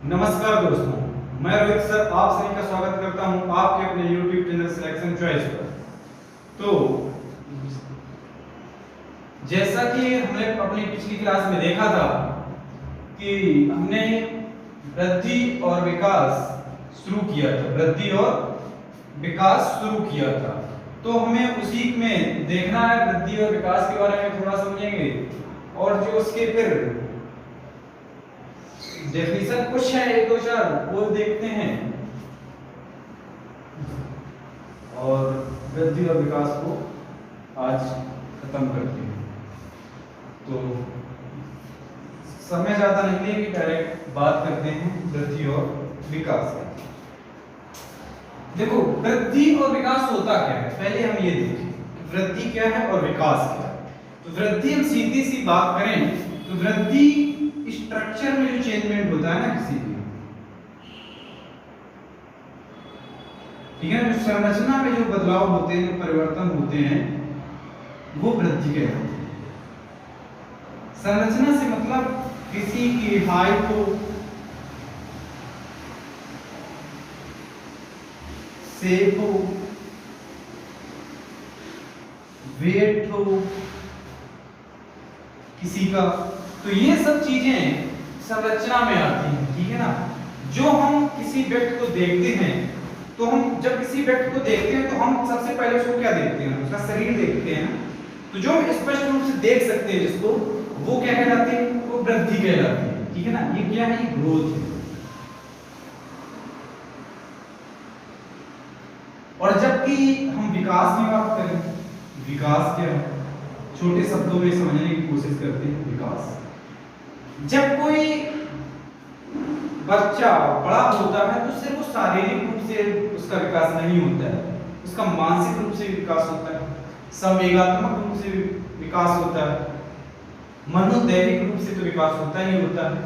नमस्कार दोस्तों, मैं रोहित सर आप सभी का स्वागत करता हूं आपके अपने YouTube चैनल सिलेक्शन चॉइस पर। तो जैसा कि हमने अपनी पिछली क्लास में देखा था कि हमने वृद्धि और विकास शुरू किया था, तो हमें उसी में देखना है, वृद्धि और विकास के बारे में थोड़ा समझेंगे और जो उसके फिर डेफिनेशन कुछ है एक दो चार वो देखते हैं और वृद्धि और विकास को आज खत्म करते हैं। तो समय ज्यादा नहीं लेंगे, डायरेक्ट बात करते हैं वृद्धि और विकास की। देखो, वृद्धि और विकास होता क्या है, पहले हम ये देखें वृद्धि क्या है और विकास क्या है। तो वृद्धि, हम सीधी सी बात करें तो वृद्धि स्ट्रक्चर में जो चेंजमेंट होता है ना किसी भी, ठीक है, जो संरचना में जो बदलाव होते हैं, जो परिवर्तन होते हैं, वो वृद्धि कहलाते हैं। संरचना से मतलब किसी की हाइट हो, शेप हो, वेट हो किसी का, तो ये सब चीजें संरचना में आती हैं, ठीक है ना। जो हम किसी व्यक्ति को देखते हैं, तो हम जब किसी व्यक्ति को देखते हैं तो हम सबसे पहले उसको क्या देखते हैं, उसका शरीर देखते हैं। तो जो हम स्पष्ट रूप से देख सकते हैं जिसको, वो क्या कहलाती है, वो वृद्धि कहलाती है, ठीक है ना। ये क्या है, ये ग्रोथ है। और जबकि हम विकास की बात करें, विकास क्या है, छोटे शब्दों में समझने की कोशिश करते हैं। विकास, जब कोई बच्चा बड़ा होता है तो सिर्फ वो शारीरिक रूप से उसका विकास नहीं होता है, उसका मानसिक रूप से विकास होता है, संवेगात्मक रूप से विकास होता है, मनोदैहिक रूप से तो विकास होता ही होता है,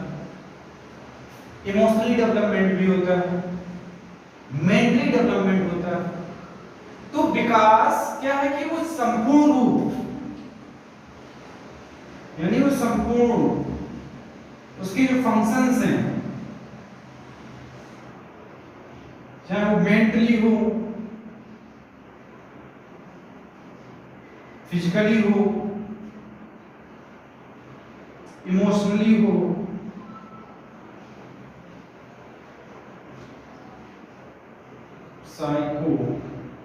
इमोशनली डेवलपमेंट भी होता है, मेंटली डेवलपमेंट होता है। तो विकास क्या है कि वो संपूर्ण रूप, यानी वो संपूर्ण उसके जो फंक्शंस हैं, चाहे वो मेंटली हो, फिजिकली हो, इमोशनली हो, साइको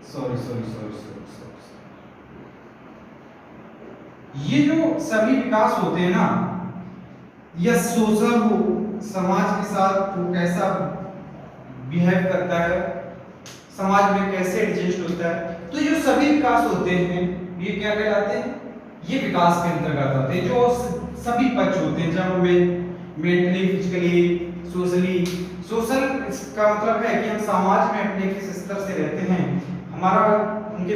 सॉरी ये जो सभी विकास होते हैं ना, या सोशल हो, समाज के साथ वो कैसा बिहेव करता है, समाज में कैसे एडजस्ट होता है, तो जो सभी विकास होते हैं ये क्या कहलाते हैं, ये विकास के अंतर्गत आते हैं। जो सभी पक्ष होते हैं, चाहे वो मेंटली, फिजिकली, सोशली। सोशल का मतलब है कि हम समाज में अपने किस स्तर से रहते हैं, हमारा उनके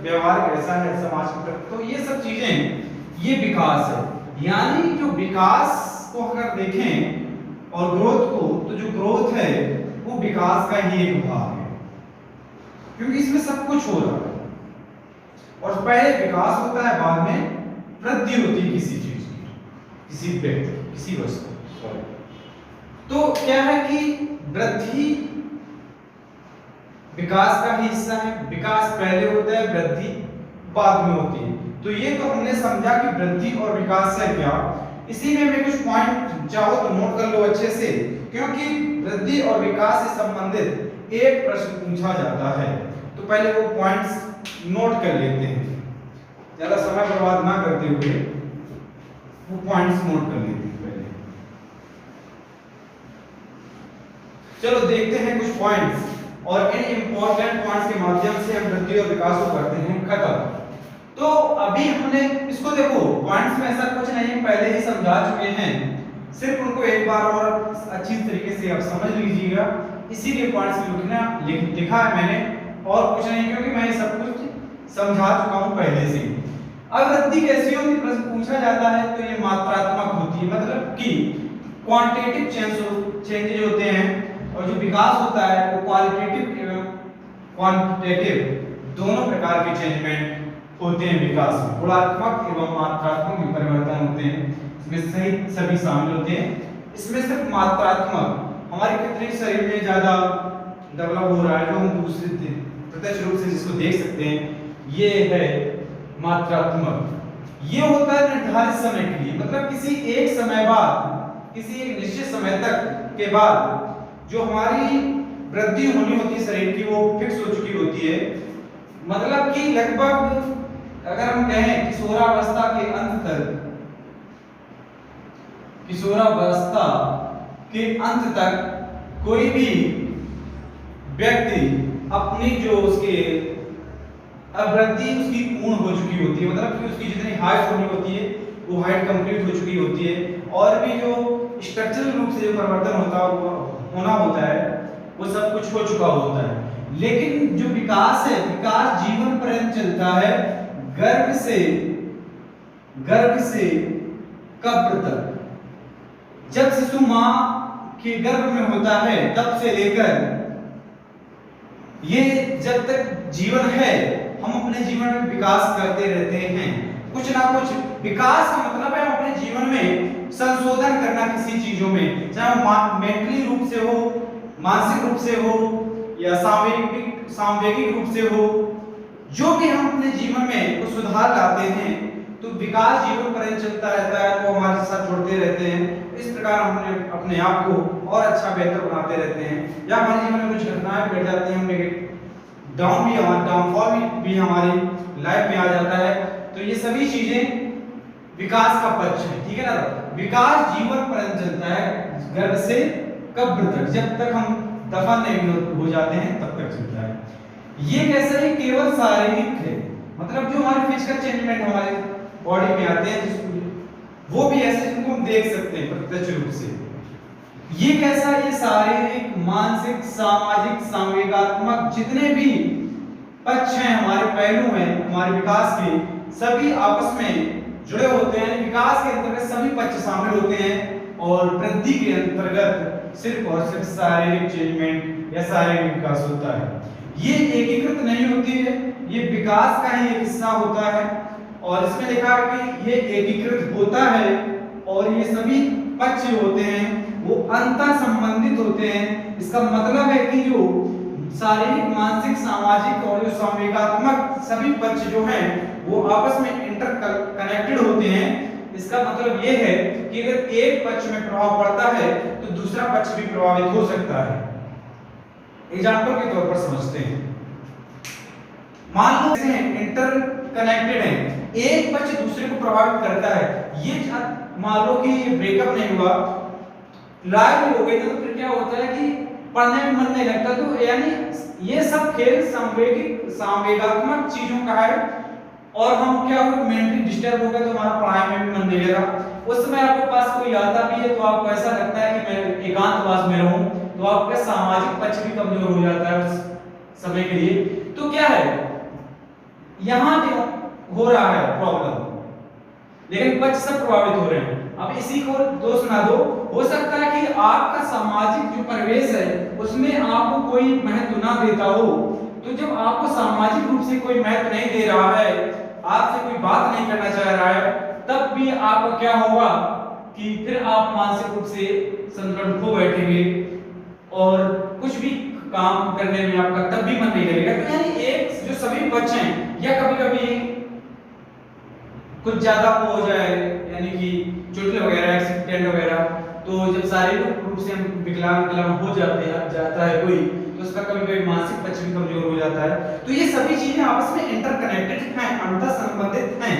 व्यवहार कैसा है समाज के प्रति, तो ये सब चीजें ये विकास है। यानी जो विकास को अगर देखें और ग्रोथ को, तो जो ग्रोथ है वो विकास का ही एक भाग है, क्योंकि इसमें सब कुछ हो रहा है। और पहले विकास होता है, बाद में वृद्धि होती है किसी चीज की, किसी व्यक्ति, किसी वस्तु। तो क्या है कि वृद्धि विकास का ही हिस्सा है, विकास पहले होता है, वृद्धि बाद में होती है। तो ये तो हमने समझा कि वृद्धि और विकास है क्या। इसी में मैं कुछ पॉइंट चाहो तो नोट कर लो अच्छे से, क्योंकि वृद्धि और विकास से संबंधित एक प्रश्न पूछा जाता है। तो पहले वो पॉइंट्स नोट कर लेते हैं, ज्यादा समय बर्बाद ना करते हुए वो पॉइंट्स नोट कर लेते हैं पहले। चलो देखते हैं कुछ पॉइंट्स, और इन इंपॉर्टेंट पॉइंट्स के माध्यम से हम वृद्धि और विकास को करते हैं खत्म। तो अभी हमने इसको देखो, पॉइंट्स में ऐसा कुछ नहीं, पहले ही समझा चुके हैं, सिर्फ उनको एक बार और अच्छी तरीके से आप समझ लीजिएगा। इसीलिए पॉइंट्स लिखा है मैंने, और कुछ नहीं, क्योंकि मैं सब कुछ समझा चुका हूं पहले से। अब वृद्धि कैसी होती, प्रश्न पूछा जाता है तो ये मात्रात्मक होती है, मतलब कि क्वांटिटेटिव चेंजेज होते हैं, और जो विकास होता है वो क्वालिटेटिव एवं क्वांटिटेटिव दोनों प्रकार के चेंजमेंट होते हैं विकास में। गुणात्मक एवं मात्रात्मक भी परिवर्तन होते हैं, इसमें सभी शामिल होते हैं। इसमें सिर्फ मात्रात्मक हमारे कितने शरीर में ज्यादा डेवलप हो रहा है, जो हम दूसरे प्रत्यक्ष रूप से जिसको देख सकते हैं, ये है मात्रात्मक। ये होता है निर्धारित समय के लिए, मतलब किसी एक समय बाद, किसी एक निश्चित समय तक के बाद जो हमारी वृद्धि होनी होती है शरीर की, वो फिक्स हो चुकी होती है। मतलब कि लगभग अगर हम कहें किशोरावस्था के अंत तक, किशोरावस्था के अंत तक कोई भी व्यक्ति अपनी जो उसके वृद्धि उसकी पूर्ण हो चुकी होती है, मतलब कि उसकी जितनी हाइट होनी होती है वो हाइट कंप्लीट हो चुकी होती है, और भी जो स्ट्रक्चरल रूप से जो परिवर्तन होना होता है वो सब कुछ हो चुका होता है। लेकिन जो विकास है, विकास जीवन पर्यंत चलता है, गर्भ से कब्र तक। जब शिशु मां के गर्भ में होता है तब से लेकर ये जब तक जीवन है, हम अपने जीवन में विकास करते रहते हैं, कुछ ना कुछ। विकास का मतलब है अपने जीवन में संशोधन करना किसी चीजों में, चाहे मेंटली रूप से हो, मानसिक रूप से हो, या सांवेगिक रूप से हो। जो भी हम अपने जीवन में कुछ सुधार लाते हैं तो विकास जीवन पर्यंत चलता रहता है, तो हमारे साथ जुड़ते रहते हैं। इस प्रकार हम अपने आप को और अच्छा बेहतर बनाते रहते हैं, या हमारे जीवन में कुछ घटनाएं घट जाती हैं, हमें डाउनफॉल भी हमारी लाइफ में आ जाता है। तो ये सभी चीजें विकास का पक्ष है, ठीक है ना। विकास जीवन पर्यंत चलता है, गर्भ से कब्र तक, जब तक हम दफन नहीं हो जाते हैं तब तक चलता है। ये कैसा है, केवल शारीरिक है, मतलब जो हमारे फिजिकल चेंजमेंट हमारे बॉडी में आते हैं, जिसको वो भी ऐसे जिनको हम देख सकते हैं प्रत्यक्ष रूप से। ये कैसा, ये शारीरिक, मानसिक, सामाजिक, संवेगात्मक जितने भी पक्ष हैं, हमारे पहलू हैं हमारे विकास के, सभी आपस में जुड़े होते हैं। विकास के अंतर्गत सभी पक्ष शामिल होते हैं, और वृद्धि के अंतर्गत सिर्फ और सिर्फ शारीरिक चेंजमेंट या शारीरिक विकास होता है। ये एकीकृत नहीं होती है, ये विकास का ही एक हिस्सा होता है। और इसमें लिखा है कि ये एकीकृत होता है, और ये सभी पक्ष होते हैं वो अंतर संबंधित होते हैं। इसका मतलब है कि जो शारीरिक, मानसिक, सामाजिक और जो संवेगात्मक सभी पक्ष जो हैं वो आपस में इंटर कनेक्टेड होते हैं। इसका मतलब ये है कि अगर एक पक्ष में प्रभाव पड़ता है तो दूसरा पक्ष भी प्रभावित हो सकता है। एग्जांपल के तौर पर समझते हैं, मान लो इंटर कनेक्टेड है, एक पक्ष दूसरे को प्रभावित करता है। ये मान लो कि ये ब्रेकअप नहीं हुआ, लड़ाई हो गई, तो फिर क्या होता है कि पढ़ने में मन नहीं लगता। तो यानी ये सब खेल संवेगात्मक चीजों का है, और हम क्या हो मेंटली डिस्टर्ब हो गए तो हमारा पढ़ाई में भी मन नहीं लगा। उस समय आपके पास कोई आता भी है तो आपको ऐसा लगता है कि मैं एकांतवास में रहूं, तो आपका सामाजिक पक्ष भी कमजोर हो जाता है उस समय के लिए। तो क्या है, यहाँ हो रहा है प्रॉब्लम, लेकिन पक्ष सब प्रभावित हो रहे हैं। अब इसी को दोष ना दो, हो सकता है कि आपका सामाजिक जो परिवेश है उसमें आपको कोई महत्व ना देता हो। तो जब आपको सामाजिक रूप से कोई महत्व नहीं दे रहा है, आपसे कोई बात नहीं करना चाह रहा है, तब भी आपका क्या होगा कि फिर आप मानसिक रूप से संतुलन खो बैठेंगे, और कुछ भी काम करने में आपका तब भी मन नहीं लगेगा। तो यानी एक जो सभी पक्ष हैं, या कभी कभी कुछ ज्यादा हो जाए, यानी कि चोट वगैरह, एक्सीडेंट वगैरह, तो जब शारीरिक रूप से हम विकलांग हो जाता है कोई, तो उसका कभी कभी मानसिक पक्ष भी कमजोर हो जाता है। तो ये सभी चीजें आपस में इंटरकनेक्टेड हैं, अंतर संबंधित हैं।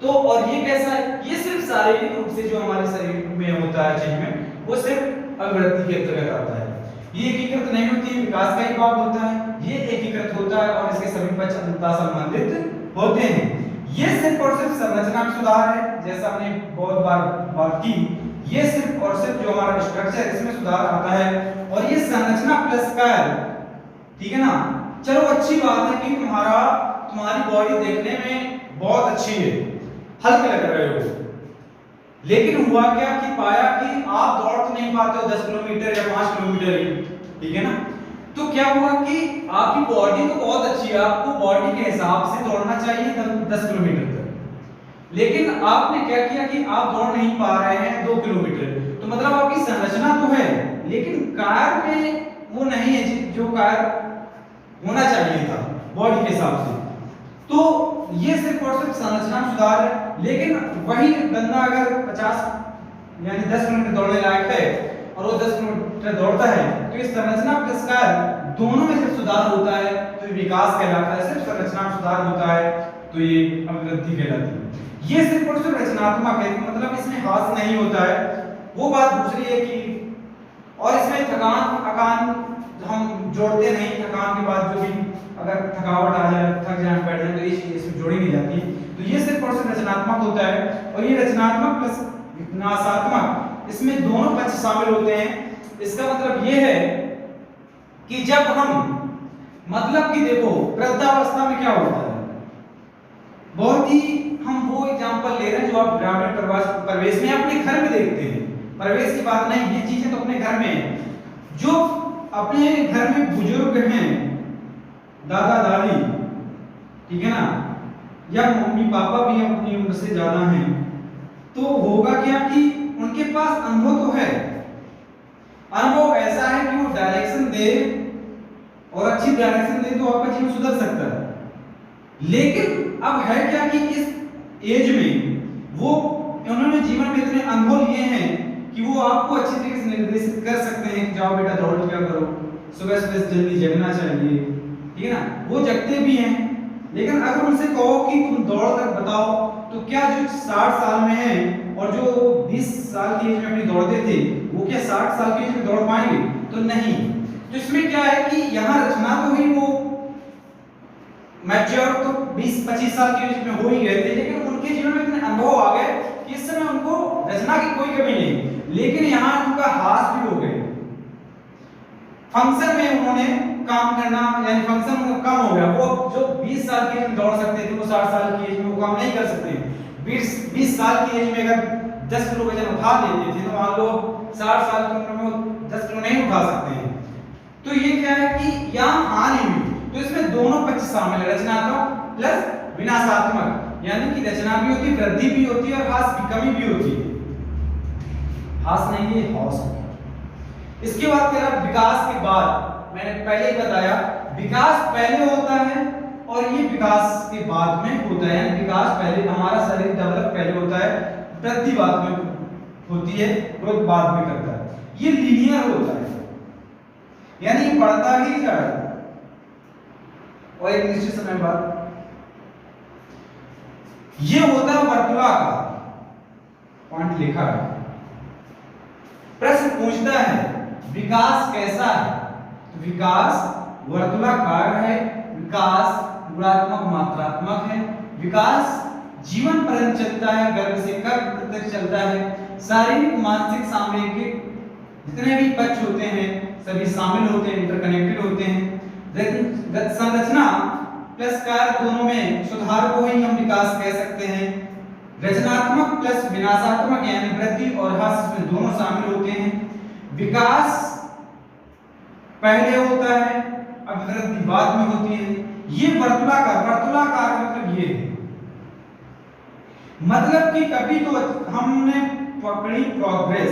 तो और ये कैसा है, ये सिर्फ शारीरिक रूप से जो हमारे शरीर में होता है चेंजमेंट, वो सिर्फ अवृद्धि के अंतर्गत आता है। ये एकीकृत नहीं होती है, विकास का ही भाग होता है। ये एकीकृत होता है और इसके सभी पक्ष अंतर संबंधित होते हैं। ये सिर्फ और सिर्फ संरचना में सुधार है, जैसा हमने बहुत बार बात की। ये सिर्फ और सिर्फ जो हमारा स्ट्रक्चर है इसमें सुधार आता है, और ये संरचना प्लस कार्य, ठीक है ना। चलो अच्छी बात है कि तुम्हारी बॉडी देखने में बहुत अच्छी है, हल्के लग रहे हो, लेकिन हुआ क्या कि पाया कि आप दौड़ तो नहीं पाते हो 10 किलोमीटर या 5 किलोमीटर ही, ठीक है ना। तो क्या हुआ कि आपकी बॉडी तो बहुत अच्छी है, आपको बॉडी के हिसाब से दौड़ना चाहिए 10 किलोमीटर तक, लेकिन आपने क्या किया कि आप दौड़ नहीं पा रहे हैं 2 किलोमीटर। तो मतलब आपकी संरचना तो है, लेकिन कार में वो नहीं है जो कार होना चाहिए था बॉडी के हिसाब से। तो ये सिर्फ और सिर्फ संरचना में सुधार है। लेकिन वही बंदा अगर 50 यानी 10 किलोमीटर दौड़ने लायक है और वो 10 किलोमीटर दौड़ता है, तो इस संरचना प्लस कार दोनों में जब सुधार होता है तो ये विकास कहलाता है। सिर्फ संरचना में सुधार होता है तो ये अभिवृद्धि कहलाती है। ये सिर्फ और सिर्फ रचनात्मक है, मतलब इसमें हास नहीं होता है। वो बात दूसरी है कि और इसमें थकान अकान हम जोड़ते नहीं, थकान के बाद जो भी अगर थकावट आ जाए, थक जाए, बैठ जाए, तो ये चीज इसमें जोड़ी नहीं जाती। तो ये सिर्फ और सिर्फ रचनात्मक होता है। और ये रचनात्मक प्लस विनाशात्मक, इसमें दोनों पक्ष शामिल होते हैं। इसका मतलब ये है कि जब हम मतलब कि देखो वृद्धावस्था में क्या होता है, बहुत ही हम वो एग्जांपल ले रहे हैं जो आप ग्रामीण परिवेश में अपने घर में देखते हैं। परिवेश की बात नहीं, ये चीजें तो अपने घर में है। जो अपने घर में बुजुर्ग हैं, दादा दादी, ठीक है ना, या मम्मी पापा भी अपनी उम्र से ज्यादा हैं, तो होगा क्या कि उनके पास अनुभव तो है, अनुभव ऐसा है कि वो डायरेक्शन दे और अच्छी डायरेक्शन दे तो आपका जीवन सुधर सकता है। लेकिन अब है क्या कि इस एज में वो उन्होंने जीवन में इतने अनुभव लिए हैं कि वो आपको अच्छी तरीके से निर्देशित कर सकते हैं, जाओ बेटा दौड़ लिया करो, सुबह सुबह जल्दी जगना चाहिए, ठीक है ना, वो जगते भी हैं। लेकिन अगर उनसे कहो कि तुम दौड़ कर बताओ, तो क्या जो 60 साल में है और जो 20 साल की एज में अपनी दौड़ते थे, वो क्या 60 साल की एज में दौड़ पाएंगे? तो नहीं। तो इसमें क्या है कि यहाँ रचना तो हुई, वो मैच्योर तो 20-25 साल की एज में हो ही गए थे, लेकिन उनके जीवन में इतने अनुभव आ गए कि इस समय उनको रचना की कोई कमी नहीं। लेकिन यहाँ उनका हास भी हो गए, फंक्शन में उन्होंने काम करना, यानी फंक्शन उनका कम हो गया। वो जो 20 साल की एज में दौड़ सकते थे, वो 60 साल की एज में वो काम नहीं कर सकते। 20 साल की एज में अगर 10 किलो वजन उठा लेते थे, तो मान लो 60 साल की उम्र में वो 10 किलो नहीं उठा सकते हैं। तो ये क्या है कि यहाँ हानि हुई। तो इसमें दोनों पक्ष शामिल है, रचनात्मक प्लस विनाशात्मक, यानी कि रचना भी होती है, वृद्धि भी होती है और हास की कमी भी होती है। हास नहीं है, हौस है। इसके बाद तेरा विकास के बाद, मैंने पहले ही बताया विकास पहले होता है और ये विकास के बाद में होता है। यानी विकास पहले, हमारा शरीर डेवलप पहले होता है, वृद्धि बाद में होती है, ग्रोथ बाद में करता है। ये लीनियर होता है, यानी बढ़ता ही जाएगा। और एक निश्चित समय बाद ये होता है वर्तुलाकार। पॉइंट लिखा है, प्रश्न पूछता है विकास कैसा है? तो विकास वर्तुलाकार है, विकास गुणात्मक मात्रात्मक है, विकास जीवन पर्यंत चलता है, गर्भ से गर्भ तक चलता है। शारीरिक मानसिक सामयिक जितने भी पक्ष होते हैं सभी शामिल होते हैं, इंटरकनेक्टेड होते हैं। संरचना प्लस कार्य दोनों में सुधार को ही हम विकास कह सकते हैं। रचनात्मक प्लस विनाशात्मक यानी वृद्धि और ह्रास में दोनों शामिल होते हैं। विकास पहले होता है, अभिवृद्धि बाद में होती है। ये वर्तुलाकार मतलब ये है, मतलब कि कभी तो हमने पकड़ी प्रोग्रेस,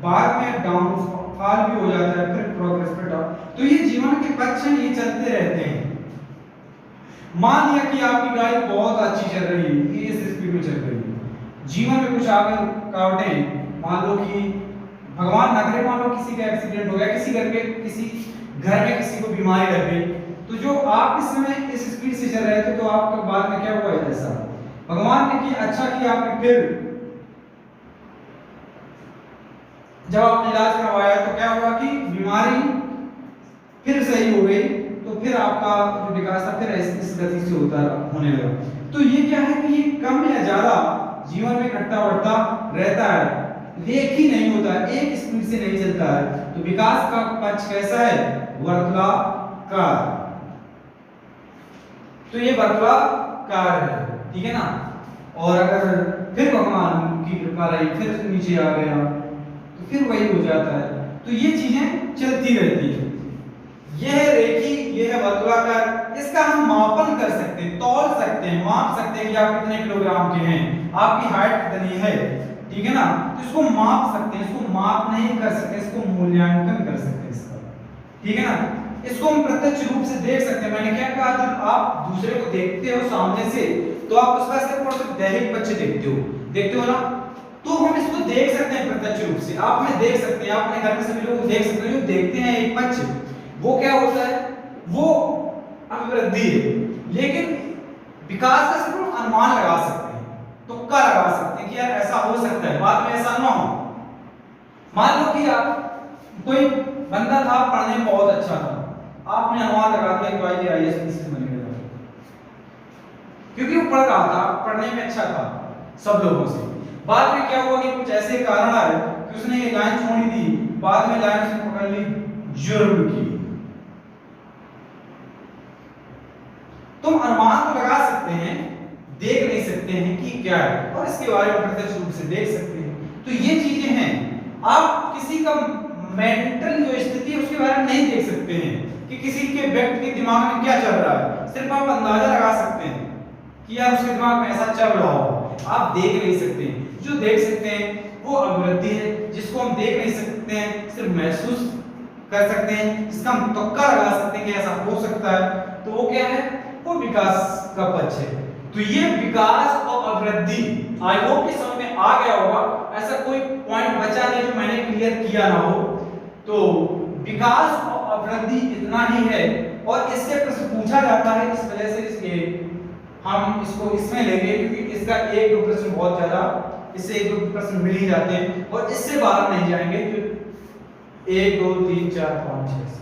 बाद में डाउनफॉल भी हो जाता है, फिर प्रोग्रेस पे डाउन। तो ये जीवन के पक्ष हैं, ये चलते रहते हैं। मान लिया कि आपकी गाड़ी बहुत अच्छी चल रही है, ये इस स्पीड में चल रही है, जीवन में कुछ आगे रुकावटें, मान लो कि भगवान ना करे, मान लो किसी का एक्सीडेंट हो गया, किसी घर में किसी को बीमारी लग गई, तो जो आप इस समय इस स्पीड से चल रहे थे, तो आपके बाद में क्या हुआ? ऐसा भगवान ने कि अच्छा किया आपने, फिर जब आपने इलाज करवाया तो क्या हुआ कि बीमारी फिर सही हो गई, तो फिर आपका जो विकास था फिर इस गति से होने लगा। तो ये क्या है कि ये कम या ज्यादा जीवन में घटता बढ़ता रहता है, एक ही नहीं होता है, एक स्पीड से नहीं चलता है। तो विकास का पक्ष कैसा है? वर्तुलाकार। तो ये वर्तुलाकार है, ठीक है ना। और अगर फिर भगवान की कृपा रही, फिर नीचे आ गया, तो फिर वही हो जाता है। तो ये चीजें चलती रहती है। यह है रेखी, यह है वर्तुलाकार। इसका हम मापन कर सकते हैं, तौल सकते हैं, माप सकते हैं कि आप कितने किलोग्राम के हैं, आपकी हाइट कितनी है, ठीक है ना। तो इसको माप सकते हैं, इसको माप नहीं कर सकते, इसको मूल्यांकन कर सकते हैं इसका, ठीक है ना। इसको हम प्रत्यक्ष रूप से देख सकते हैं। मैंने क्या कहा, जब आप दूसरे को देखते हो सामने से तो आप उसका सिर्फ और सिर्फ दैहिक पक्ष देखते हो ना, तो हम इसको देख सकते हैं प्रत्यक्ष रूप से। आप में देख सकते हैं, आप अपने घर में सभी लोग देख सकते हैं, जो देखते हैं एक पक्ष, वो क्या होता है, वो अभिवृद्धि है। लेकिन विकास का सिर्फ अनुमान लगा सकते हैं, तुक्का लगा सकते हैं कि यार ऐसा हो सकता है, बाद में ऐसा ना हो। मान लो कि आप कोई बंदा था, पढ़ने में बहुत अच्छा था, आपने अनुमान लगा दिया कि भाई आईएएस पीसीएस बनेगा, क्योंकि वो पढ़ रहा था, पढ़ने में अच्छा था सब लोगों से। बाद में क्या हुआ कि कुछ ऐसे कारण आए कि उसने ये लाइन छोड़ दी, बाद में लाइन से पकड़ ली, जुर्म की। तुम अनुमान तो लगा सकते हैं, देख नहीं सकते हैं कि क्या है, और इसके बारे में प्रत्यक्ष रूप से देख सकते हैं। तो ये चीजें हैं। आप किसी का मेंटल जो स्थिति है उसके बारे में नहीं देख सकते हैं कि किसी के व्यक्ति के दिमाग में क्या चल रहा है, सिर्फ आप अंदाजा लगा सकते हैं कि यार उसके दिमाग में ऐसा चल रहा हो, आप देख नहीं सकते हैं। जो देख सकते हैं वो अभिवृद्धि है, जिसको हम देख नहीं सकते हैं, सिर्फ महसूस कर सकते हैं, इसका हम तुक्का लगा सकते हैं कि ऐसा हो सकता है, तो वो क्या है, वो विकास का पक्ष है। तो ये विकास और अभिवृद्धि, आई होप कि समझ में आ गया होगा, ऐसा कोई पॉइंट बचा नहीं जो मैंने क्लियर किया ना हो। तो विकास और अभिवृद्धि इतना ही है, और इससे प्रश्न पूछा जाता है, इस वजह से इसके हम इसको इसमें लेंगे, क्योंकि इसका एक दो प्रश्न बहुत ज्यादा, इससे एक दो प्रश्न मिल ही जाते हैं, और इससे बाहर नहीं जाएंगे। जो 1 2 3 4 5 6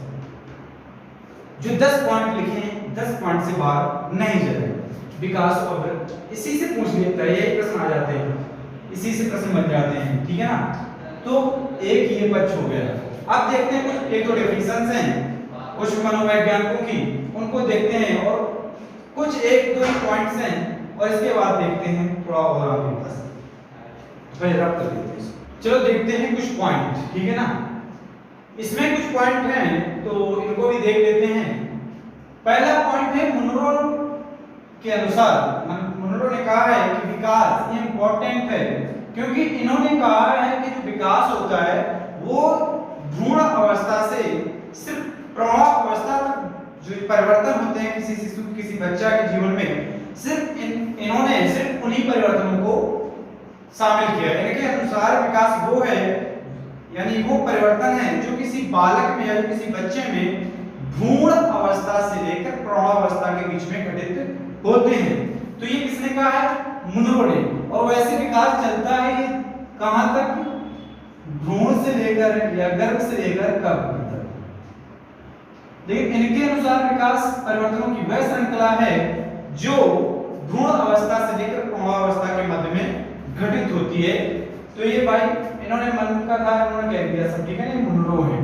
जो 10 पॉइंट लिखे हैं, 10 पॉइंट से बाहर नहीं जाएंगे। विकास और इसी से पूछ लेता है, यही प्रश्न आ जाते हैं, इसी से प्रश्न बन जाते हैं, ठीक है ना। तो एक ये पक्ष हो गया। अब देखते हैं कुछ एक दो डेफिनेशंस हैं कुछ मनोवैज्ञानिकों की, उनको देखते हैं, और कुछ एक दो पॉइंट्स हैं, और इसके बाद देखते हैं थोड़ा और आगे बस भाई रब कर देते हैं। चलो देखते हैं कुछ पॉइंट, ठीक है ना। इसमें कुछ पॉइंट हैं तो इनको भी देख लेते हैं। पहला पॉइंट है मुनरो के अनुसार, मुनरो ने कहा है कि विकास इंपॉर्टेंट है, क्योंकि इन्होंने कहा है कि जो विकास होता है वो भ्रूण अवस्था से सिर्फ प्रौढ़ अवस्था तक जो परिवर्तन होते हैं किसी शिशु, किसी बच्चा के जीवन में, सिर्फ इन्होंने सिर्फ उन्हीं परिवर्तनों को शामिल किया है। इनके अनुसार विकास वो है, यानी वो परिवर्तन है जो किसी बालक में या किसी बच्चे में भ्रूण अवस्था से लेकर प्रौढ़ावस्था के बीच में घटित होते हैं। तो ये किसने कहा है, मुनरो ने। और वैसे विकास चलता है कहां तक, भ्रूण से लेकर या गर्भ से लेकर कब तक। लेकिन इनके अनुसार विकास परिवर्तनों की वह श्रृंखला है जो भ्रूण अवस्था से लेकर प्रौढ़ावस्था के मध्य में घटित होती है। तो ये भाई इन्होंने मन का था, इन्होंने कह दिया सब, ठीक है ना, मुनरो है।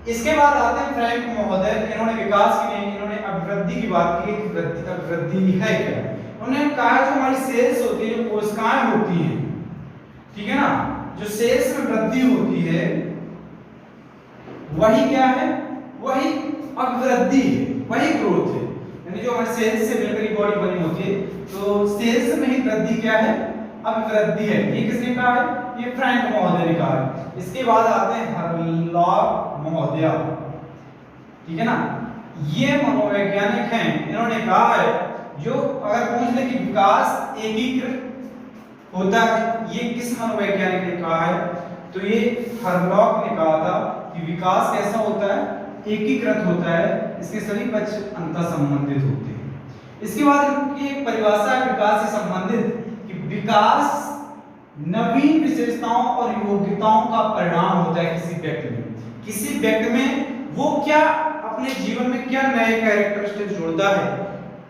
इसके बाद आते हैं फ्रैंक महोदय, इन्होंने विकास की नहीं, इन्होंने अभिवृद्धि की बात की कि अभिवृद्धि है क्या। उन्होंने कहा जो हमारी सेल्स होती है, जो कोशिकाएं होती हैं, ठीक है ना, जो सेल्स में वृद्धि होती है वही क्या है, वही अभिवृद्धि है, वही ग्रोथ है। यानी जो हमारे सेल्स से मिलकर बॉडी बनी होती है, तो सेल्स में ही वृद्धि क्या है, अभिवृद्धि है। ये किसने कहा है, ये फ्रैंक महोदय ने कहा है। इसके बाद आते हैं हरलॉग महोदय, ठीक है ना, ये मनोवैज्ञानिक हैं। इन्होंने कहा है जो अगर पूछ ले कि विकास एकीकृत होता है, ये किस मनोवैज्ञानिक ने कहा है, तो ये हरलॉग ने कहा था कि विकास कैसा होता है, एकीकृत होता है, इसके सभी पक्ष अंतर संबंधित होते हैं। इसके बाद इनकी एक परिभाषा है विकास से संबंधित कि विकास नवीन विशेषताओं और योग्यताओं का परिणाम होता है किसी व्यक्ति में। किसी व्यक्ति में वो क्या अपने जीवन में क्या नए कैरेक्टरिस्टिक जोड़ता है,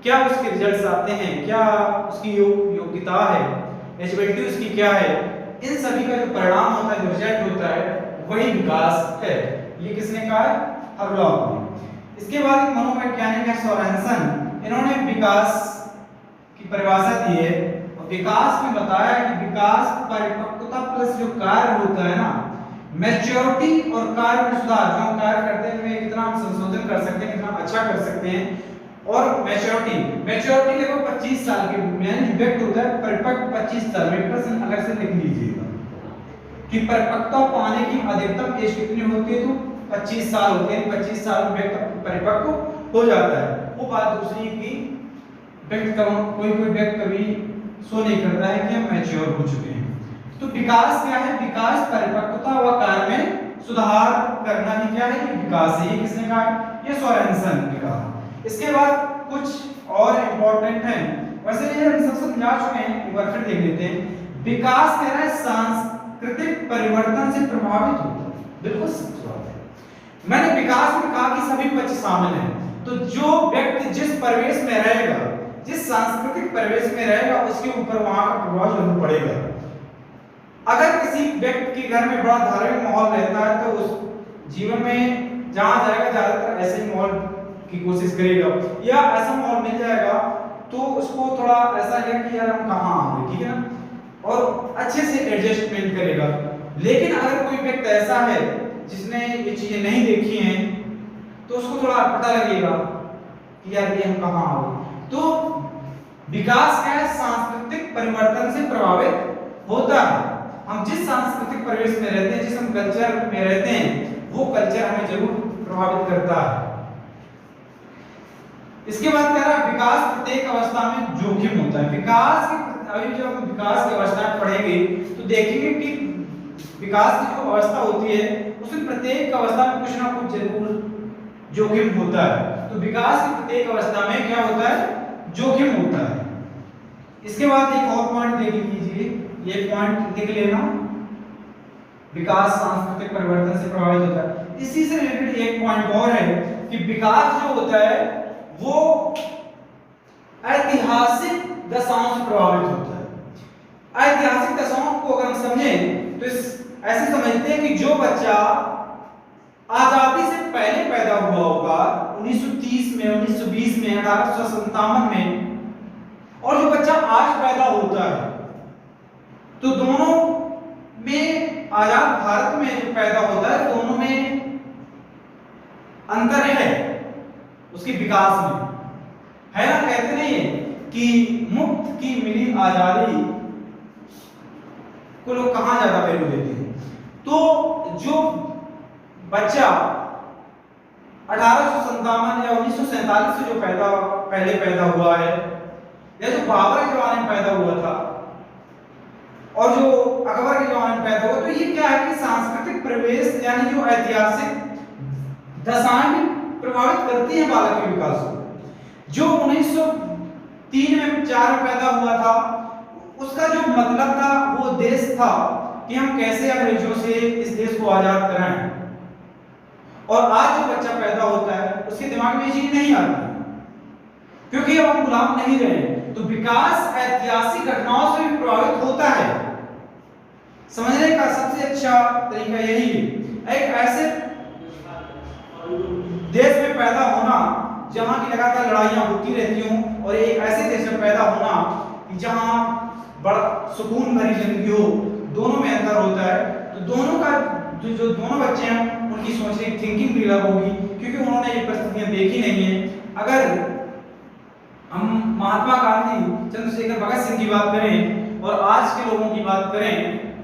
क्या उसके रिजल्ट्स आते हैं, क्या उसकी योग्यता है, एलिजिबिलिटी उसकी क्या है, इन सभी का जो परिणाम होता है, जो रिजल्ट होता है, वही विकास है। ये किसने कहा है, हरलॉग ने। इसके बाद एक मनोवैज्ञानिक है सोरेनसन, इन्होंने विकास की परिभाषा दी है। विकास में बताया कि विकास परिपक्वता प्लस जो कार्य होता है ना, मैच्योरिटी और कार्य में सुधार, जो कार्य करते हैं कितना हम संशोधन कर सकते हैं, कितना अच्छा कर सकते हैं, और मैच्योरिटी लगभग 25 साल के, यानी जो व्यक्ति होता है परिपक्व 25 साल में। प्रश्न अलग से लिख लीजिएगा कि परिपक्वता पाने की अधिकतम एज कितनी होती है, तो 25 साल होते हैं। 25 साल में व्यक्ति परिपक्व हो जाता है। वो बात दूसरी की कोई व्यक्ति कभी सो नहीं करता है कि हम मैच्योर हो चुके हैं। तो विकास क्या है? विकास परिपक्वता व कार्य में सुधार करना ही क्या है? ये विकास है। ये किसने कहा? ये सोरेनसन ने कहा। इसके बाद कुछ और इंपॉर्टेंट है, वैसे ये हम सब समझा चुके हैं, एक बार फिर देख लेते हैं। विकास कह रहा है सांस्कृतिक परिवर्तन से प्रभावित होता है। बिल्कुल सही बात है। मैंने विकास में कहा कि सभी पक्ष शामिल हैं। तो जो व्यक्ति जिस परिवेश में रहेगा, जिस सांस्कृतिक परिवेश में रहेगा, उसके ऊपर वहां का प्रभाव जरूर पड़ेगा। अगर किसी व्यक्ति के घर में बड़ा धार्मिक माहौल रहता है तो उस जीवन में जहां जाएगा ज्यादातर ऐसे माहौल की कोशिश करेगा, या ऐसा माहौल मिल जाएगा तो उसको थोड़ा ऐसा है कि यार हम कहाँ आ गए, ठीक है ना, और अच्छे से एडजस्टमेंट करेगा। लेकिन अगर कोई व्यक्ति ऐसा है जिसने ये चीजें नहीं देखी हैं तो उसको थोड़ा पता लगेगा कि यार ये हम कहाँ आ गए। तो विकास क्या है? सांस्कृतिक परिवर्तन से प्रभावित होता है। हम जिस सांस्कृतिक परिवेश में रहते हैं, जिस हम कल्चर में रहते हैं, वो कल्चर हमें जरूर प्रभावित करता है। इसके बाद कह रहा है विकास प्रत्येक अवस्था में जोखिम होता है। विकास की, अभी जब हम विकास की अवस्था पढ़ेंगे तो देखेंगे कि विकास की जो अवस्था होती है उसमें प्रत्येक अवस्था में कुछ ना कुछ जरूर जोखिम होता है। तो विकास की प्रत्येक अवस्था में क्या होता है? जोखिम होता है। इसके बाद एक और पॉइंट देख लीजिए, ये पॉइंट लिख लेना, विकास सांस्कृतिक परिवर्तन से प्रभावित होता है। इसी से रिलेटेड एक पॉइंट और है कि विकास जो होता है वो ऐतिहासिक दशाओं से प्रभावित होता है। ऐतिहासिक दशाओं को अगर हम समझें तो ऐसे समझते हैं कि जो बच्चा आजादी से पहले पैदा हुआ होगा 1930 में, 1920 में, 1857 में, और जो बच्चा आज पैदा होता है, तो दोनों में, आजाद भारत में जो पैदा होता है, दोनों में अंतर है उसके विकास में, है ना। कहते नहीं है कि मुफ्त की मिली आजादी को लोग कहां ज्यादा वैल्यू देते हैं। तो जो बच्चा 1857 या 1947 से जो पहले पैदा हुआ है, या जो बाबर के जमाने में पैदा हुआ था और जो अकबर के जमाने में पैदा हुआ, तो ये क्या है कि सांस्कृतिक परिवेश यानी जो ऐतिहासिक दशाएं प्रभावित करती हैं बालक के विकास को। जो 1903 में 4 में पैदा हुआ था, उसका जो मतलब था वो देश था कि हम कैसे अंग्रेजों से इस देश को आजाद कराएं। और आज जो बच्चा पैदा होता है उसके दिमाग में ये चीज नहीं आती क्योंकि अब हम गुलाम नहीं रहे। तो विकास ऐतिहासिक घटनाओं से भी प्रभावित होता है। समझने का सबसे अच्छा तरीका यही है, एक ऐसे देश में पैदा होना जहां की लगातार लड़ाइयां होती रहती हों, और एक ऐसे देश में पैदा होना कि जहां बड़ा सुकून भरी जिंदगी हो। दोनों में अंतर होता है। तो दोनों का जो दोनों बच्चे हैं उनकी सोचने की थिंकिंग भी अलग होगी क्योंकि उन्होंने ये परिस्थितियां देखी नहीं है। अगर हम महात्मा गांधी, चंद्रशेखर भगत सिंह की बात करें और आज के लोगों की बात करें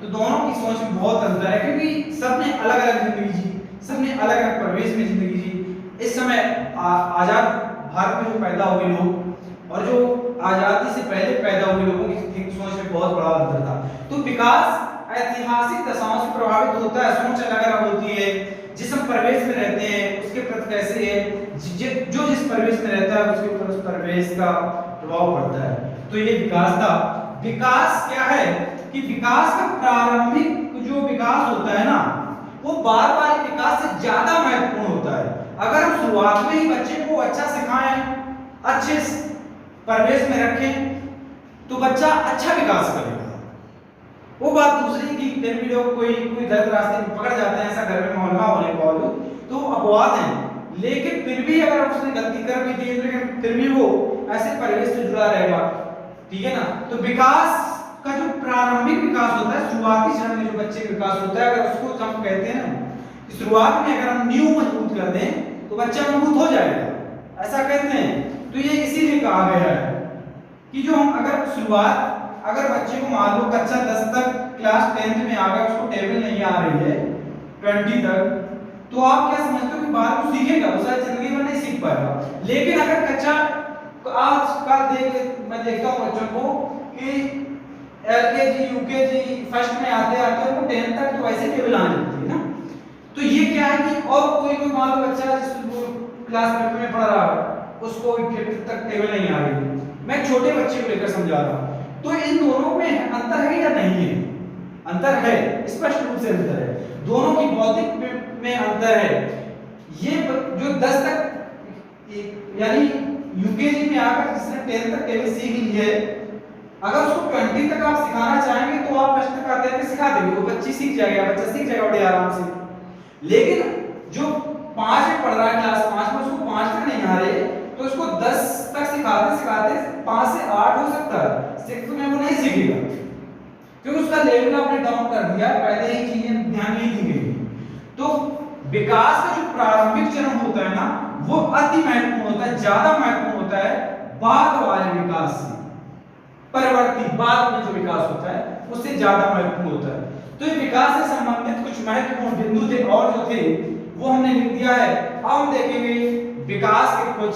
तो दोनों की सोच में बहुत अंतर है क्योंकि सबने अलग अलग जिंदगी जी, सबने अलग अलग परिवेश में जिंदगी जी। इस समय आजाद भारत में जो पैदा हुए लोग और जो आजादी से पहले पैदा हुए लोगों की सोच में बहुत बड़ा अंतर था। तो विकास ऐतिहासिक दशाओं से प्रभावित होता है, सोच अलग अलग होती है। जिस हम परिवेश में रहते हैं उसके प्रति कैसे है, जो जिस परिवेश में रहता है उसके ऊपर उस परिवेश का प्रभाव पड़ता है। तो ये विकास था। विकास क्या है कि विकास का प्रारंभिक जो विकास होता है ना, वो बार बार विकास से ज्यादा महत्वपूर्ण होता है। अगर हम शुरुआत में ही बच्चे को अच्छा सिखाएं, अच्छे परिवेश में रखें, तो बच्चा अच्छा विकास करेगा। वो बात दूसरी कि फिर भी लोग कोई गलत रास्ते में पकड़ जाते हैं, ऐसा घर में माहौल ना होने के बावजूद तो अपवाद है। लेकिन फिर भी अगर उसने गलती कर भी दी लेकिन फिर भी वो ऐसे परिवेश से जुड़ा रहेगा, ठीक है ना। तो विकास का जो प्रारंभिक विकास होता है, शुरुआती चरण में जो बच्चे का विकास होता है, अगर उसको हम कहते हैं ना शुरुआत में अगर हम नींव मजबूत कर दें तो बच्चा मजबूत हो जाएगा, ऐसा कहते हैं। तो ये इसीलिए कहा गया है कि जो हम अगर शुरुआत अगर बच्चे को मान लो कक्षा 10 तक क्लास 10th में आ गया, उसको टेबल नहीं आ रही है 20 तक, तो आप क्या समझते हो कि बाद में सीखेगा, वो शायद जिंदगी में नहीं सीख पाएगा। लेकिन अगर कक्षा आजकल मैं देखता हूँ बच्चों को कि एलकेजी यूकेजी फर्स्ट में आते आते उनको 10th तक तो वैसे टेबल आने लगती है ना। तो ये क्या है कि और कोई मान लो बच्चा क्लास 5 में पढ़ रहा है, उसको 5th तक टेबल नहीं आ रही, मैं छोटे बच्चे को लेकर समझा रहा हूँ, तो इन दोनों में अंतर है या नहीं है? अंतर है, स्पष्ट रूप से अंतर है, दोनों की बौद्धिक में अंतर है। ये जो 10 तक यानी यूकेजी में आकर जिसने 10th तक टेबल सीख ली है, अगर उसको 20 तक आप सिखाना चाहेंगे तो आप फर्स्ट तक आते हैं सिखा देंगे, वो बच्ची सीख जाएगा, बच्चा सीख जाएगा बड़े आराम से। लेकिन जो 5 में पढ़ रहा है क्लास 5 में, उसको 5 तक नहीं आ रहे, तो उसको 10 तक सिखाते सिखाते 5 से 8 हो सकता है, 6 में वो नहीं सीखेगा क्योंकि उसका लेवल आपने डाउन कर दिया, पहले ही चीजें ध्यान नहीं दी गई। तो विकास का जो प्रारंभिक चरण होता है ना, वो अति महत्वपूर्ण होता है, ज्यादा महत्वपूर्ण होता है बाद वाले विकास से। परवर्ती बाद में जो विकास होता है उससे ज्यादा महत्वपूर्ण होता है। तो ये विकास से संबंधित कुछ महत्वपूर्ण बिंदु थे और जो थे वो हमने लिख दिया है। अब हम देखेंगे विकास के कुछ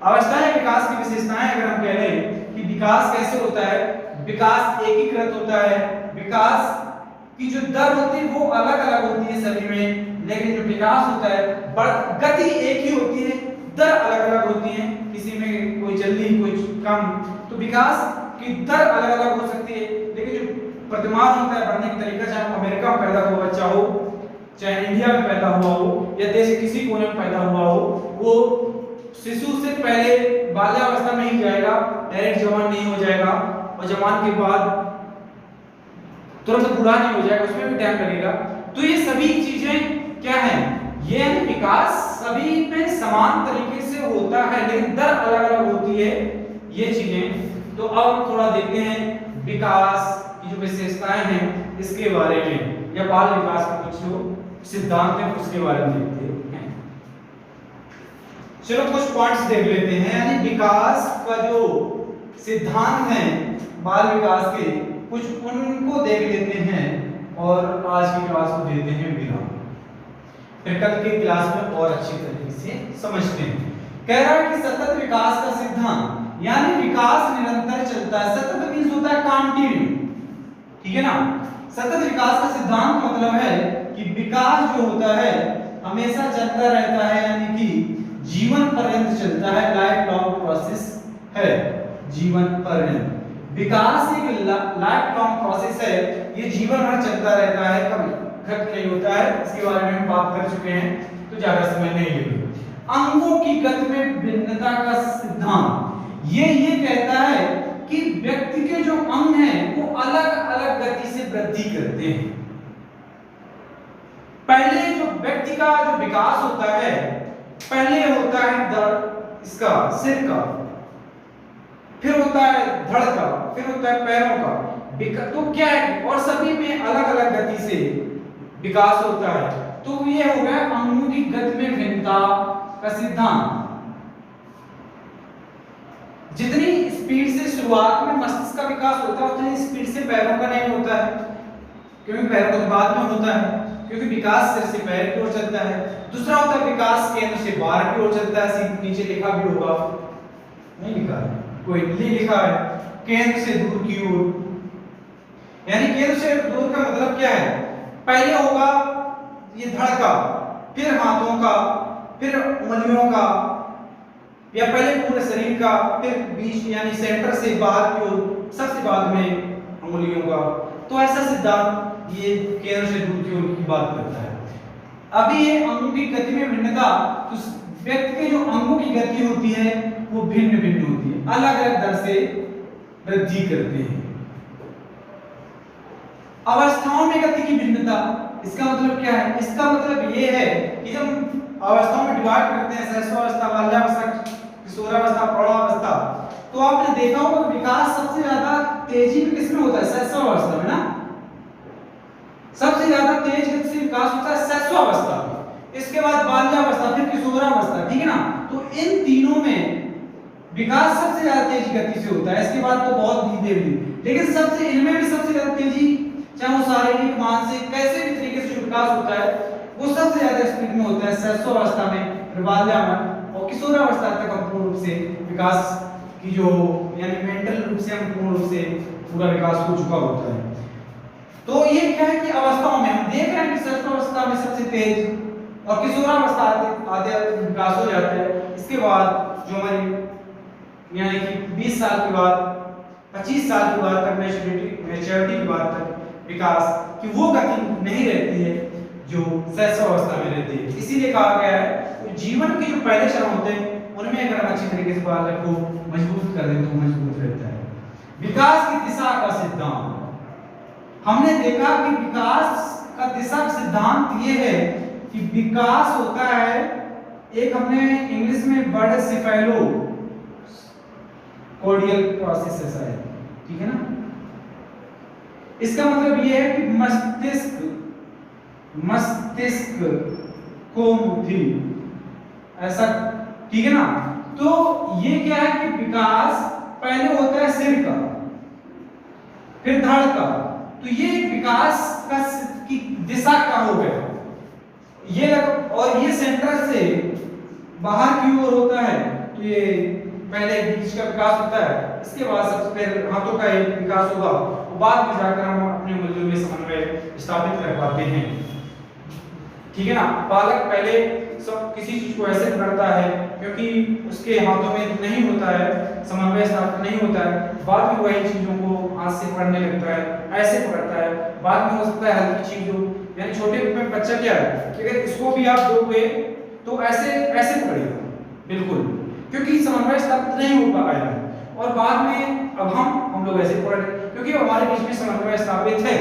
अवस्थाएं, विकास की विशेषताएं। अगर हम कह लें कि विकास कैसे होता है, विकास एकीकृत होता है, विकास की जो दर होती है वो अलग अलग होती है सभी में, लेकिन जो विकास होता है गति एक ही होती है, दर अलग अलग होती है, किसी में कोई जल्दी कोई कम। तो विकास की दर अलग अलग हो सकती है, लेकिन जो प्रतिमान होता है बढ़ने का तरीका, चाहे अमेरिका में पैदा हुआ बच्चा हो, चाहे इंडिया में पैदा हुआ हो या देश के किसी कोने में पैदा हुआ हो, वो शिशु से पहले बाल्यावस्था में ही जाएगा, डायरेक्ट जवान नहीं हो जाएगा, और जवान के बाद तुरंत बूढ़ा नहीं हो जाएगा, उसमें भी टाइम लगेगा। तो ये सभी चीजें क्या है, ये विकास सभी में समान तरीके से होता है, लेकिन दर अलग अलग होती है ये चीजें। तो अब हम थोड़ा देखते हैं विकास की जो विशेषताएं हैं इसके बारे में, या बाल विकास के कुछ जो सिद्धांत हैं उसके बारे में देखते हैं। चलो कुछ पॉइंट्स देख लेते हैं, यानी विकास का जो सिद्धांत है बाल विकास के, कुछ उनको देख लेते हैं और आज की क्लास को देते हैं विराम, फिर कल की क्लास में और अच्छी तरीके से समझते हैं। कह रहा है कि सतत विकास का सिद्धांत, यानी विकास निरंतर चलता है। सतत मींस होता है कंटिन्यू, ठीक है ना। सतत विकास का सिद्धांत मतलब है कि विकास जो होता है हमेशा चलता रहता है, यानी कि जीवन पर्यंत चलता है, लाइफ लॉन्ग प्रोसेस है, जीवन पर्यंत। विकास एक लाइफ लॉन्ग प्रोसेस है, ये जीवन भर चलता रहता है, कभी खत्म नहीं होता है। इसके बारे में हम बात कर चुके हैं, तो ज्यादा समय नहीं लेंगे। अंगों की गति में भिन्नता का सिद्धांत ये कहता है कि व्यक्ति के जो अंग हैं वो अलग अलग गति से वृद्धि करते हैं। पहले जो व्यक्ति का जो विकास होता है, पहले होता है इसका सिर का, फिर होता है धड़ का, फिर होता है पैरों का। तो क्या है, और सभी में अलग अलग गति से विकास होता है। तो ये हो गया अंगों की गति में भिन्नता का सिद्धांत। जितनी स्पीड से शुरुआत में मस्तिष्क का विकास होता है, उतनी स्पीड से पैरों का नहीं होता है, क्योंकि पैरों का बाद में होता है, क्योंकि विकास सिर से पैर की ओर चलता है। दूसरा होता है विकास केंद्र से बाहर की ओर चलता है, नीचे लिखा भी होगा, नहीं लिखा है, कोई नहीं लिखा है, केंद्र से दूर की ओर। यानी केंद्र से दूर का मतलब क्या है, पहले होगा ये धड़ का, फिर हाथों का, फिर उंगलियों का, या पहले पूरे शरीर का, फिर बीच यानी सेंटर से बाहर की ओर, सबसे बाद में उंगलियों का। तो ऐसा सिद्धांत ये केंद्र से दूर की ओर की बात करता है। अभी ये अंगों की गति में भिन्नता, तो व्यक्ति के जो अंगों की गति होती है वो भिन्न भिन्न होती है, अलग अलग दर से वृद्धि करते हैं। अवस्थाओं में गति की भिन्नता, इसका मतलब क्या है, इसका मतलब ये है कि जब अवस्थाओं में डिवाइड करते हैं, शैशवावस्था, बाल्यावस्था, किशोरावस्था, प्रौढ़ावस्था, तो आपने देखा होगा विकास सबसे ज्यादा तेजी में किसमें होता है, शैशवावस्था में ना। सबसे ज्यादा तेज गति से विकास होता है शैशवावस्था में। इसके बाद बाल्यावस्था, फिर किशोरावस्था, ठीक है ना। तो इन तीनों में विकास सबसे ज्यादा तेजी गति से होता है, इसके बाद तो बहुत धीरे धीरे, लेकिन सबसे इनमें भी सबसे ज्यादा तेजी, चाहे वो शारीरिक मानसिक कैसे भी तरीके से विकास होता है, वो सबसे ज्यादा स्पीड में होता है शैशवावस्था में, फिर बाल्यावस्था और किशोरावस्था तक हम पूर्ण रूप से विकास की जो यानी मेंटल रूप से हम पूर्ण रूप से पूरा विकास हो चुका होता है। तो ये क्या है कि अवस्थाओं में हम देख रहे हैं कि शैशवावस्था में सबसे तेज और किशोरावस्था आधे विकास हो जाता है। इसके बाद जो हमारी यानी कि 20 साल के बाद 25 साल के बाद तक मैच्योरिटी के बाद तक विकास की वो गति नहीं रहती है जो शैशवावस्था में रहती है। इसीलिए कहा गया है जीवन के जो पहले चरण होते हैं उनमें अगर हम अच्छी तरीके से बालक को मजबूत कर दें तो मजबूत रहता है। विकास की दिशा का सिद्धांत, हमने देखा कि विकास का दिशा का सिद्धांत ये है कि विकास होता है, एक हमने इंग्लिश में वर्ड सिफेलो कोर्डियल प्रोसेस ऐसा है, ठीक है ना। इसका मतलब ये है कि मस्तिष्क को मुट्ठी ऐसा, ठीक है ना। तो ये क्या है कि विकास पहले होता है सिर का, फिर धड़ का, तो ये विकास का की दिशा का हो गया ये, और ये सेंटर से बाहर की ओर होता है, तो ये पहले बीच का विकास होता है, इसके बाद सबसे पहले हाथों का एक विकास होगा, और बाद में जाकर हम अपने मूल्यों में समन्वय स्थापित कर पाते हैं, ठीक है ना। बालक पहले सब किसी चीज को ऐसे पकड़ता है क्योंकि उसके हाथों में नहीं होता है, समन्वय स्थापित नहीं होता है, बाद में वही चीजों को हाथ से पकड़ने लगता है, ऐसे पकड़ता है, बाद में हो सकता है हल्की चीजों, यानी छोटे में बच्चा क्या है कि अगर इसको भी आप दोगे तो ऐसे ऐसे पकड़ेगा बिल्कुल, क्योंकि समन्वय स्थापित नहीं हो पाया है। और बाद में अब हम लोग ऐसे पकड़ रहे क्योंकि हमारे बीच में समन्वय स्थापित है।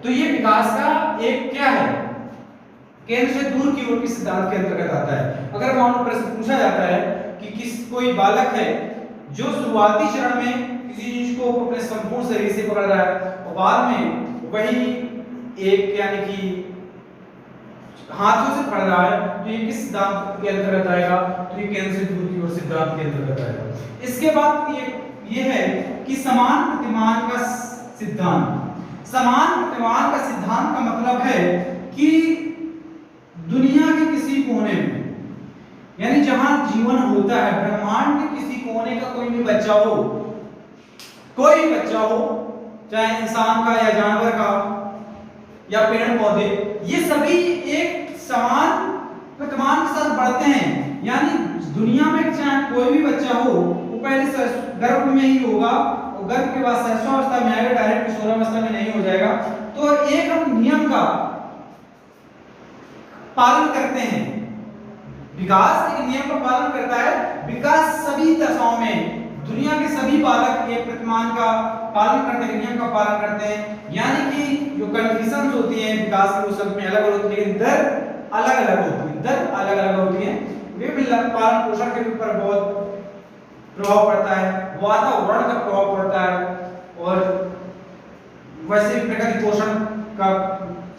तो ये विकास का एक क्या है, केंद्र से दूर की ओर के सिद्धांत के अंतर्गत आता है। अगर मान लो प्रश्न पूछा जाता है कि कोई बालक है जो शुरुआती चरण में किसी चीज को अपने संपूर्ण शरीर से पकड़ रहा है और बाद में वही एक यानी कि हाथों से पकड़ रहा है, तो ये किस सिद्धांत के अंतर्गत आएगा, तो ये केंद्र से दूर की ओर सिद्धांत के अंतर्गत आएगा। इसके बाद ये है कि समान प्रतिमान का सिद्धांत। समान प्रतिमान का सिद्धांत का मतलब है कि दुनिया के किसी कोने में, यानी जहां जीवन होता है, ब्रह्मांड के किसी कोने का कोई भी बच्चा हो, कोई भी बच्चा हो, चाहे इंसान का या जानवर का या पेड़ पौधे, ये सभी एक समान प्रतिमान के साथ बढ़ते हैं। यानी दुनिया में चाहे कोई भी बच्चा हो वो पहले गर्भ में ही होगा और गर्भ के बाद शैशवावस्था में आएगा, डायरेक्ट किशोरावस्था में नहीं हो जाएगा। तो एक हम नियम का पालन करते हैं, विकास एक नियम का पालन करता है। विकास सभी दशाओं में दुनिया के सभी बालक एक प्रतिमान का पालन करते हैं, नियम का पालन करते हैं। यानी कि जो कंडीशंस होती हैं विकास की वो सब में अलग अलग होती है, लेकिन दर अलग अलग होती है, दर अलग अलग होती है। वे भी पालन पोषण के ऊपर बहुत प्रभाव पड़ता है, वातावरण का प्रभाव पड़ता है। और वैसे प्रकृति पोषण का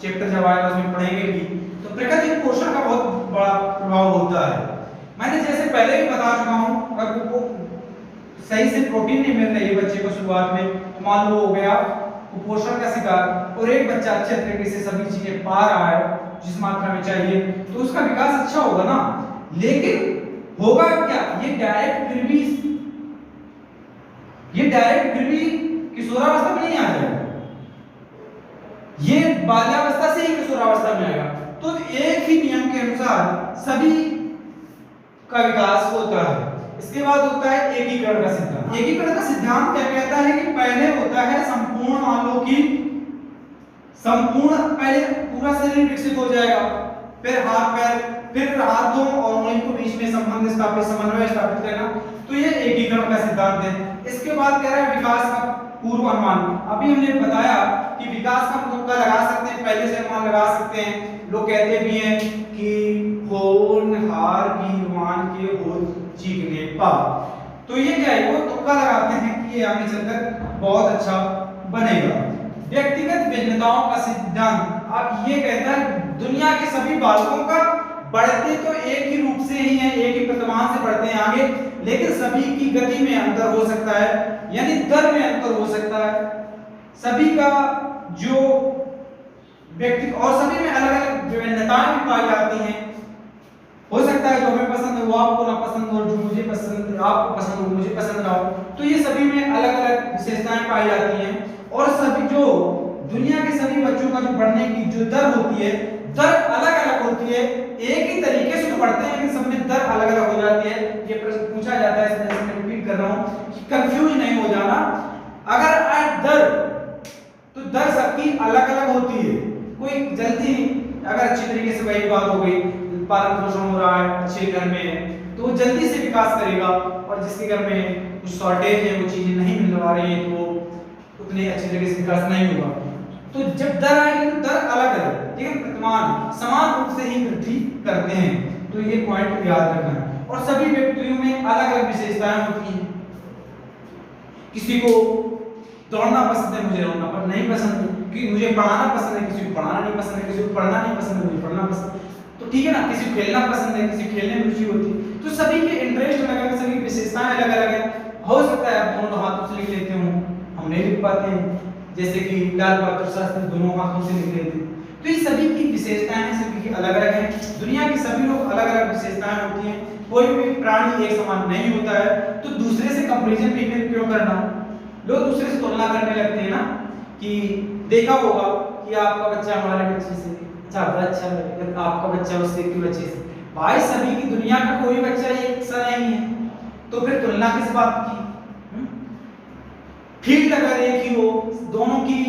चैप्टर जब आएगा उसमें पढ़ेंगे भी, तो प्रकृति पोषण का बहुत बड़ा प्रभाव होता है। मैंने जैसे पहले भी बता चुका हूं, अगर वो सही से प्रोटीन नहीं मिल रही है बच्चे को शुरुआत में, तो मान लो हो गया कुपोषण का शिकार, और एक बच्चा अच्छे तरीके से सभी चीजें पा रहा है जिस मात्रा में चाहिए, तो उसका विकास अच्छा होगा ना। लेकिन होगा क्या, ये डायरेक्ट फिर भी किशोरावस्था में नहीं आ जाएगा, ये बाल्यावस्था से ही किशोरावस्था में आएगा। तो एक ही नियम के अनुसार सभी का विकास होता है। इसके बाद होता है एकीकरण का सिद्धांत। एकीकरण का सिद्धांत क्या कहता है कि पहले होता है संपूर्ण, मान लो कि संपूर्ण पहले पूरा शरीर विकसित हो जाएगा, फिर हाथ पैर, फिर हाथों और उंगली के बीच में संबंध स्थापित, समन्वय स्थापित करना, तो ये एकीकरण का सिद्धांत है। इसके बाद कह रहा है विकास का पूर्व अनुमान। अभी हमने बताया कि विकास का हम तुक्का लगा सकते हैं, पहले से अनुमान लगा सकते हैं। लोग कहते भी हैं कि होनहार वीरवान के हो चीखने पा, तो ये क्या है, वो तुक्का लगाते हैं कि ये आगे चलकर बहुत अच्छा बनेगा। व्यक्तिगत भिन्नताओं का सिद्धांत अब ये कहता है दुनिया के सभी बालकों का बढ़ते तो एक ही रूप से ही हैं, एक ही प्रतिमान से बढ़ते हैं आगे, लेकिन सभी की गति में अंतर हो सकता है, यानी दर में अंतर हो सकता है। सभी का जो व्यक्ति और सभी में अलग अलग विभिन्नताएं भी पाई जाती हैं। हो सकता है जो हमें पसंद है वो आपको ना पसंद हो, जो मुझे पसंद आपको पसंद हो मुझे पसंद ना हो। तो ये सभी में अलग अलग विशेषताएं पाई जाती हैं। और सभी जो दुनिया के सभी बच्चों का जो पढ़ने की जो दर होती है, दर अलग अलग होती है। एक ही तरीके से तो पढ़ते हैं लेकिन सब में दर अलग अलग हो जाती है। ये प्रश्न पूछा जाता है, इसमें मैं रिपीट कर रहा हूं कि कंफ्यूज नहीं हो जाना। अगर दर तो दर सबकी अलग अलग होती है। कोई जल्दी अगर अच्छी तरीके से वही बात हो गई, पालन पोषण हो रहा है अच्छे घर में, तो वो जल्दी से विकास करेगा। और जिसके घर में कुछ शॉर्टेज है, वो चीजें नहीं मिल पा रही है, तो वो उतने अच्छे तरीके से विकास नहीं होगा। तो जब दर आएगी तो दर अलग अलग लेकिन प्रतिमान समान रूप से ही वृद्धि करते हैं। तो ये पॉइंट याद रखना है। और सभी व्यक्तियों में अलग अलग विशेषताएं होती हैं। किसी को दौड़ना पसंद है, मुझे दौड़ना नहीं पसंद है। कि मुझे पढ़ाना पसंद है, किसी को पढ़ाना नहीं पसंद है। किसी को पढ़ना नहीं पसंद है, मुझे पढ़ना पसंद है। तो ठीक है ना, किसी को खेलना पसंद है, किसी को खेलने में रुचि होती है। तो सभी के इंटरेस्ट अलग अलग, सभी की विशेषताएं अलग अलग है। हो सकता है आप दोनों हाथों से लिख लेते हो, हम नहीं लिख पाते हैं, जैसे कि लाल बहादुर शास्त्री दोनों हाथों से लिख लेते हैं। तो ये सभी की विशेषताएं हैं, सभी की अलग अलग हैं। दुनिया के सभी लोग अलग अलग विशेषताएं होती हैं। कोई भी प्राणी एक समान नहीं होता है। तो दूसरे से कंपैरिजन भी क्यों करना? लोग दूसरे से तुलना करने लगते हैं ना, कि देखा होगा कि आपका बच्चा हमारे बच्चे से ज्यादा अच्छा है, आपका बच्चा उससे के बच्चे से। भाई सभी की दुनिया का कोई बच्चा एक सा नहीं है, तो फिर तुलना किस बात की? फील्ड अगर एक ही हो, दोनों की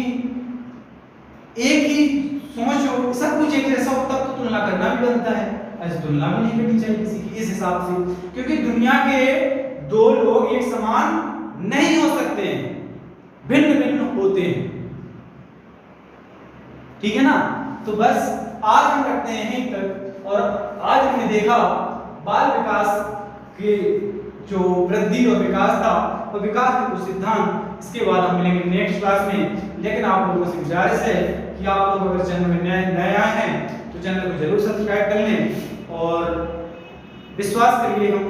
एक ही सोच हो, सब कुछ एक जैसा हो, तब तो तुलना करना भी बनता है। ऐसे तुलना भी नहीं करनी चाहिए किसी की इस हिसाब से, क्योंकि दुनिया के दो लोग एक समान नहीं हो सकते हैं, भिन्न भिन्न होते हैं। ठीक है ना? तो बस आज हम रखते हैं यहीं तक। और आज हमने देखा बाल विकास के जो वृद्धि और विकास था, और विकास के कुछ सिद्धांत। इसके बाद हम मिलेंगे नेक्स्ट क्लास में। लेकिन आप लोगों से गुजारिश है कि आप लोग अगर चैनल में नए आए हैं तो चैनल को जरूर सब्सक्राइब कर लें। और विश्वास करिए, हम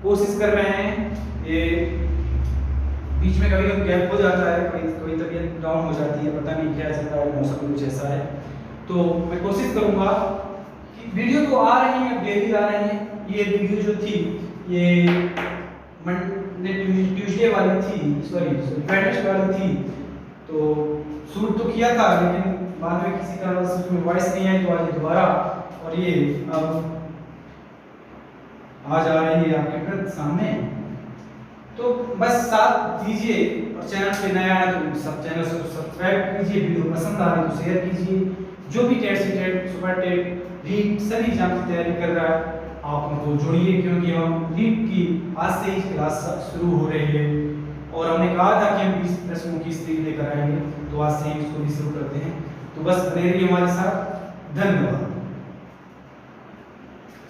कोशिश कर रहे हैं। ये बीच में कभी कभी गैप हो जाता है, कोई तबीयत डाउन हो जाती है, पता नहीं क्या चल रहा है, मौसम कुछ ऐसा है। तो मैं कोशिश करूंगा कि वीडियो तो आ रही है, डेली आ रही है। ये वीडियो जो थी ये ट्यूसडे वाली थी, सॉरी वेडनेसडे वाली थी। तो शूट तो किया था, लेकिन बाद में किसी कारण से उसमें वॉइस नहीं आई, तो आज दोबारा। और ये अब आज आ रही है आपके सामने। तो बस साथ दीजिए, और चैनल पे नया है तो सब चैनल को सब्सक्राइब कीजिए। वीडियो पसंद आ रही तो शेयर कीजिए। जो भी TET C TET super TET REET सभी एग्जाम की तैयारी कर रहा है, आप उनको जोड़िए, क्योंकि हम रीट की आज से ही क्लास शुरू हो रही है। और हमने कहा था कि हम 20 प्रश्नों की सीरीज लेकर आएंगे, तो आज से ही इसको भी शुरू करते हैं। तो बस बने रहिए हमारे साथ। धन्यवाद।